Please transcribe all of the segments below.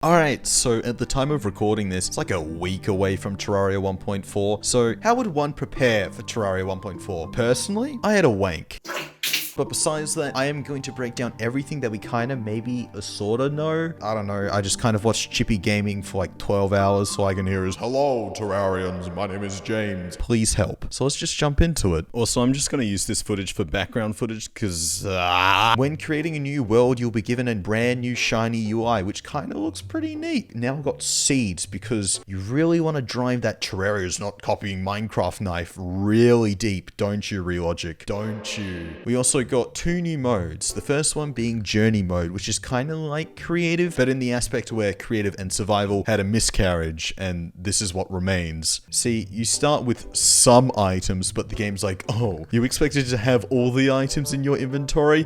Alright, so at the time of recording this, it's like a week away from Terraria 1.4, so how would one prepare for Terraria 1.4? Personally, I had a wank. But besides that, I am going to break down everything that we kind of maybe sorta know. I don't know, I just kind of watched Chippy Gaming for like 12 hours so I can hear his "Hello Terrarians, my name is James. Please help." So let's just jump into it. Also, I'm just going to use this footage for background footage because when creating a new world, you'll be given a brand new shiny UI, which kind of looks pretty neat. Now I've got seeds because you really want to drive that Terraria is not copying Minecraft knife really deep, don't you, Relogic? Don't you? We also got two new modes. The first one being journey mode, which is kind of like creative, but in the aspect where creative and survival had a miscarriage, and this is what remains. See, you start with some items, but the game's like, oh, you expected to have all the items in your inventory?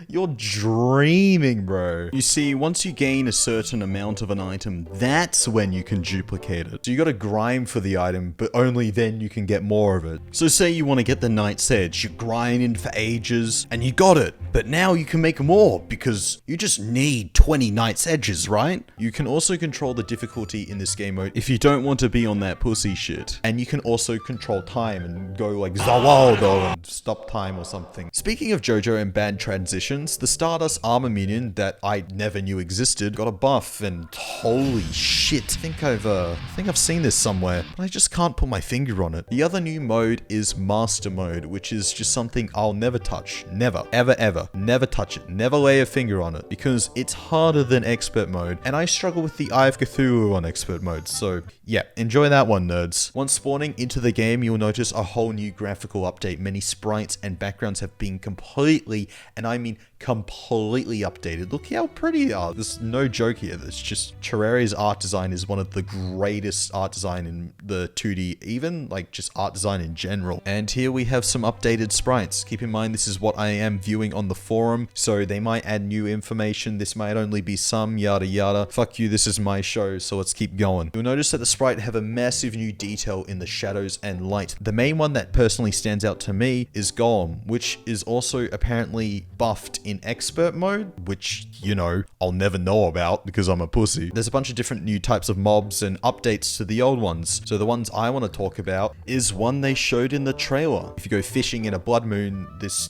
You're dreaming, bro. You see, once you gain a certain amount of an item, that's when you can duplicate it. So you gotta grind for the item, but only then you can get more of it. So say you want to get the Knight's Edge, you grinded for ages, and you got it. But now you can make more, because you just need 20 Knight's Edges, right? You can also control the difficulty in this game mode if you don't want to be on that pussy shit. And you can also control time and go like Zawaldo and stop time or something. Speaking of JoJo and bad transitions, the Stardust armor minion that I never knew existed got a buff, and holy shit, I think I've seen this somewhere, but I just can't put my finger on it. The other new mode is Master Mode, which is just something I'll never touch. Never, ever, ever. Never touch it. Never lay a finger on it, because it's harder than Expert Mode, and I struggle with the Eye of Cthulhu on Expert Mode, so yeah, enjoy that one, nerds. Once spawning into the game, you'll notice a whole new graphical update. Many sprites and backgrounds have been completely, and I mean completely updated. Look how pretty they are. There's no joke here. It's just Terraria's art design is one of the greatest art design in the 2D, even like just art design in general. And here we have some updated sprites. Keep in mind, this is what I am viewing on the forum, so they might add new information. This might only be some yada yada. Fuck you, this is my show, so let's keep going. You'll notice that the sprite have a massive new detail in the shadows and light. The main one that personally stands out to me is Golem, which is also apparently buffed in Expert Mode, which, you know, I'll never know about because I'm a pussy. There's a bunch of different new types of mobs and updates to the old ones. So the ones I want to talk about is one they showed in the trailer. If you go fishing in a blood moon, this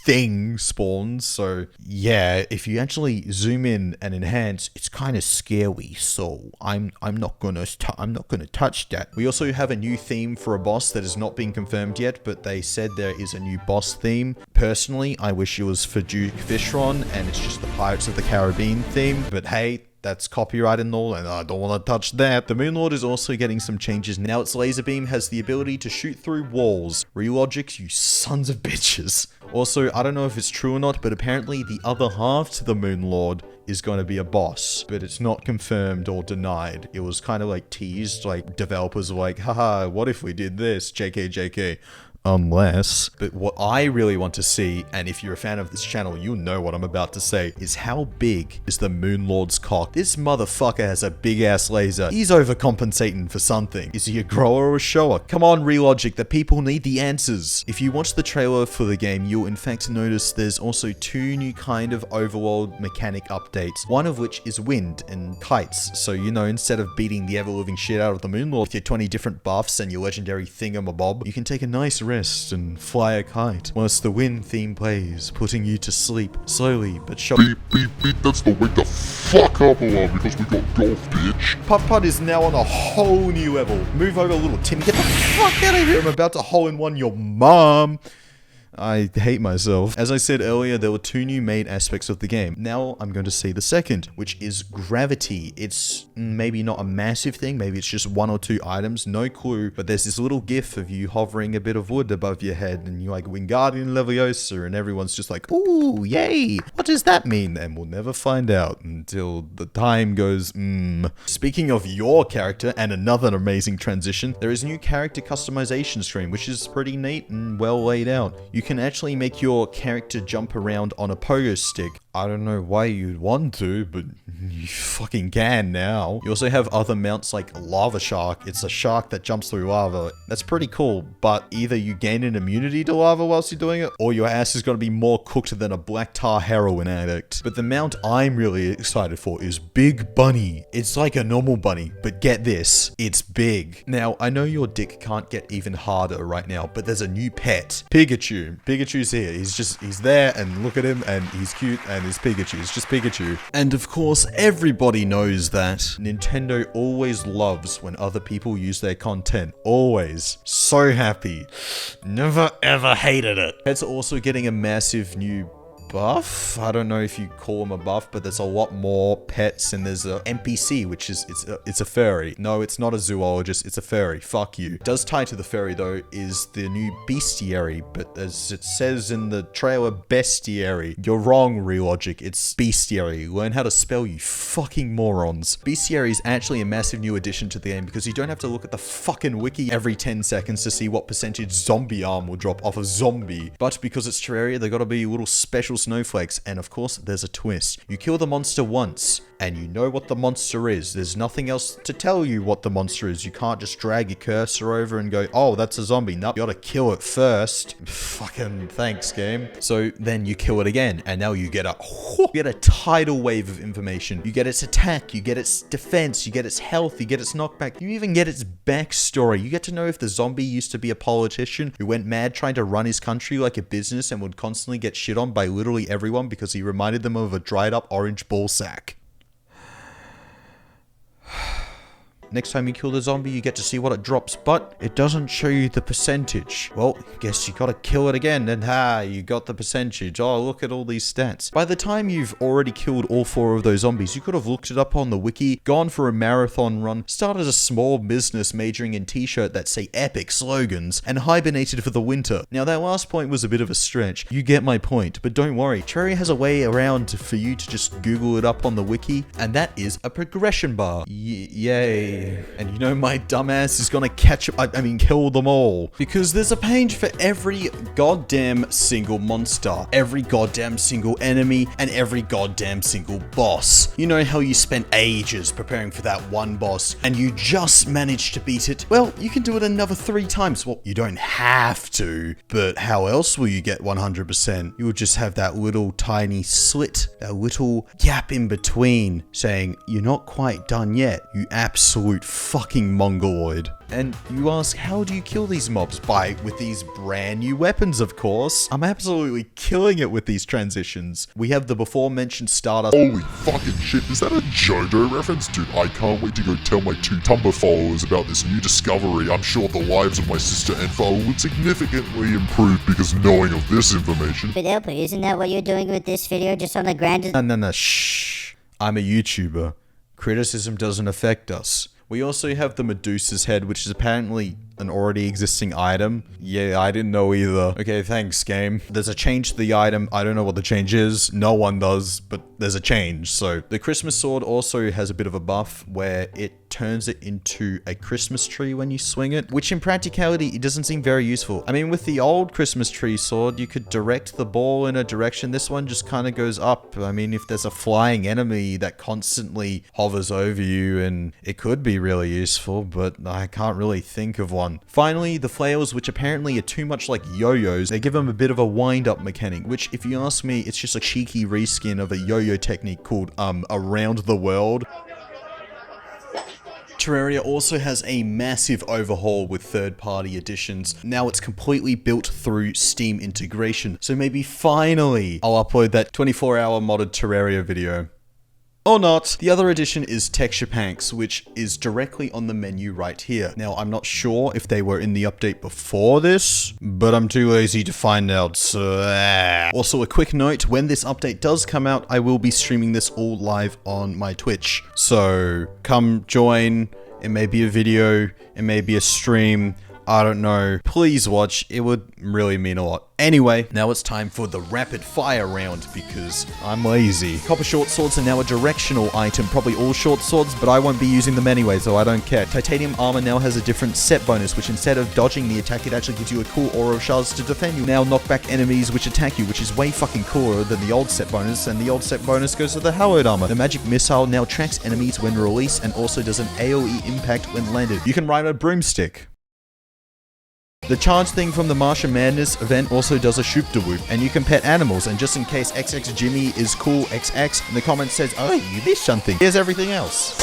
thing spawns. So yeah, if you actually zoom in and enhance, it's kind of scary, so I'm not gonna touch that. We also have a new theme for a boss that has not been confirmed yet, but they said there is a new boss theme. Personally, I wish it was for Duke Fishron and it's just the Pirates of the Caribbean theme, but hey, that's copyright and all, and I don't want to touch that. The Moonlord is also getting some changes. Now its laser beam has the ability to shoot through walls. Relogics, you sons of bitches. Also, I don't know if it's true or not, but apparently the other half to the Moonlord is going to be a boss, but it's not confirmed or denied. It was kind of like teased, like developers were like, haha, what if we did this? JK, JK. Unless, but what I really want to see, and if you're a fan of this channel, you'll know what I'm about to say, is how big is the Moonlord's cock? This motherfucker has a big ass laser. He's overcompensating for something. Is he a grower or a shower? Come on, Relogic, the people need the answers. If you watch the trailer for the game, you'll in fact notice there's also two new kind of overworld mechanic updates, one of which is wind and kites. So, you know, instead of beating the ever-living shit out of the Moonlord with your 20 different buffs and your legendary thingamabob, you can take a nice rest and fly a kite whilst the wind theme plays, putting you to sleep slowly but surely. Beep, that's the wake the fuck up alarm because we got golf, bitch. Putt-Putt is now on a whole new level. Move over, little Timmy. Get the fuck out of here. I'm about to hole-in-one your mom. I hate myself. As I said earlier, there were two new main aspects of the game. Now I'm going to say the second, which is gravity. It's maybe not a massive thing, maybe it's just one or two items, no clue, but there's this little gif of you hovering a bit of wood above your head and you're like Wingardium Leviosa and everyone's just like, ooh, yay, what does that mean? And we'll never find out until the time goes, Speaking of your character and another amazing transition, there is a new character customization screen, which is pretty neat and well laid out. You you can actually make your character jump around on a pogo stick. I don't know why you'd want to, but you fucking can now. You also have other mounts like Lava Shark. It's a shark that jumps through lava. That's pretty cool, but either you gain an immunity to lava whilst you're doing it, or your ass is going to be more cooked than a black tar heroin addict. But the mount I'm really excited for is Big Bunny. It's like a normal bunny, but get this, it's big. Now, I know your dick can't get even harder right now, but there's a new pet. Pikachu. Pikachu's here. He's there, and look at him, and he's cute, and he's Pikachu. It's just Pikachu. And of course, everybody knows that Nintendo always loves when other people use their content. Always. So happy. Never ever hated it. Pets are also getting a massive new buff. I don't know if you call them a buff, but there's a lot more pets, and there's a NPC, which is it's a furry. No, it's not a zoologist, it's a furry. Fuck you. It does tie to the furry though is the new bestiary, but as it says in the trailer, bestiary. You're wrong, Relogic. It's bestiary. Learn how to spell, you fucking morons. Bestiary is actually a massive new addition to the game because you don't have to look at the fucking wiki every 10 seconds to see what percentage zombie arm will drop off a zombie. But because it's Terraria, they gotta be little special snowflakes, and of course there's a twist. You kill the monster once and you know what the monster is. There's nothing else to tell you what the monster is. You can't just drag your cursor over and go, oh, that's a zombie. Nope, you gotta kill it first. Fucking thanks, game. So then you kill it again, and now you get a tidal wave of information. You get its attack, you get its defense, you get its health, you get its knockback, you even get its backstory. You get to know if the zombie used to be a politician who went mad trying to run his country like a business and would constantly get shit on by literally everyone because he reminded them of a dried up orange ball sack. Next time you kill the zombie, you get to see what it drops, but it doesn't show you the percentage. Well, guess you gotta kill it again, and you got the percentage. Oh, look at all these stats. By the time you've already killed all 4 of those zombies, you could have looked it up on the wiki, gone for a marathon run, started a small business majoring in t-shirt that say epic slogans, and hibernated for the winter. Now, that last point was a bit of a stretch. You get my point, but don't worry. Terraria has a way around for you to just Google it up on the wiki, and that is a progression bar. Yay. And you know my dumbass is gonna kill them all. Because there's a page for every goddamn single monster, every goddamn single enemy, and every goddamn single boss. You know how you spent ages preparing for that one boss, and you just managed to beat it? Well, you can do it another 3 times. Well, you don't have to, but how else will you get 100%? You will just have that little tiny slit, that little gap in between, saying, you're not quite done yet, you absolute fucking mongoloid. And you ask, how do you kill these mobs? With these brand new weapons, of course. I'm absolutely killing it with these transitions. We have the before mentioned starter. Holy fucking shit, is that a JoJo reference? Dude, I can't wait to go tell my 2 Tumblr followers about this new discovery. I'm sure the lives of my sister and father would significantly improve because knowing of this information. But Elppa, isn't that what you're doing with this video, just on the ground? No, shh. I'm a YouTuber. Criticism doesn't affect us. We also have the Medusa's head, which is apparently an already existing item. Yeah, I didn't know either. Okay, thanks, game. There's a change to the item. I don't know what the change is. No one does, but there's a change. So the Christmas sword also has a bit of a buff where it turns it into a Christmas tree when you swing it, which in practicality, it doesn't seem very useful. I mean, with the old Christmas tree sword, you could direct the ball in a direction. This one just kind of goes up. I mean, if there's a flying enemy that constantly hovers over you, and it could be really useful, but I can't really think of one. Finally, the flails, which apparently are too much like yo-yos, they give them a bit of a wind-up mechanic, which, if you ask me, it's just a cheeky reskin of a yo-yo technique called, Around the World. Terraria also has a massive overhaul with third-party additions. Now it's completely built through Steam integration, so maybe finally I'll upload that 24-hour modded Terraria video. Or not. The other addition is texture packs, which is directly on the menu right here. Now, I'm not sure if they were in the update before this, but I'm too lazy to find out, so... Also, a quick note, when this update does come out, I will be streaming this all live on my Twitch. So, come join. It may be a video, it may be a stream. I don't know. Please watch. It would really mean a lot. Anyway, now it's time for the rapid fire round because I'm lazy. Copper short swords are now a directional item. Probably all short swords, but I won't be using them anyway, so I don't care. Titanium armor now has a different set bonus, which instead of dodging the attack, it actually gives you a cool aura of shards to defend you. Now knock back enemies which attack you, which is way fucking cooler than the old set bonus, and the old set bonus goes to the hallowed armor. The magic missile now tracks enemies when released and also does an AoE impact when landed. You can ride a broomstick. The charge thing from the Martian Madness event also does a shoop de whoop, and you can pet animals, and just in case XX Jimmy is cool XX, in the comments says, oh, you missed something. Here's everything else.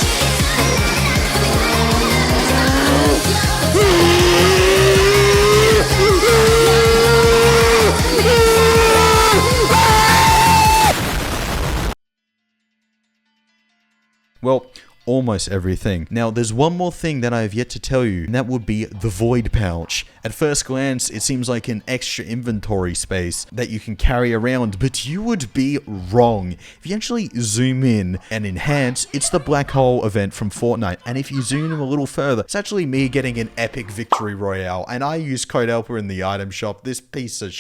Well, almost everything. Now, there's one more thing that I have yet to tell you, and that would be the Void Pouch. At first glance, it seems like an extra inventory space that you can carry around, but you would be wrong. If you actually zoom in and enhance, it's the Black Hole event from Fortnite, and if you zoom in a little further, it's actually me getting an epic victory royale, and I use code Elppa in the item shop. This piece of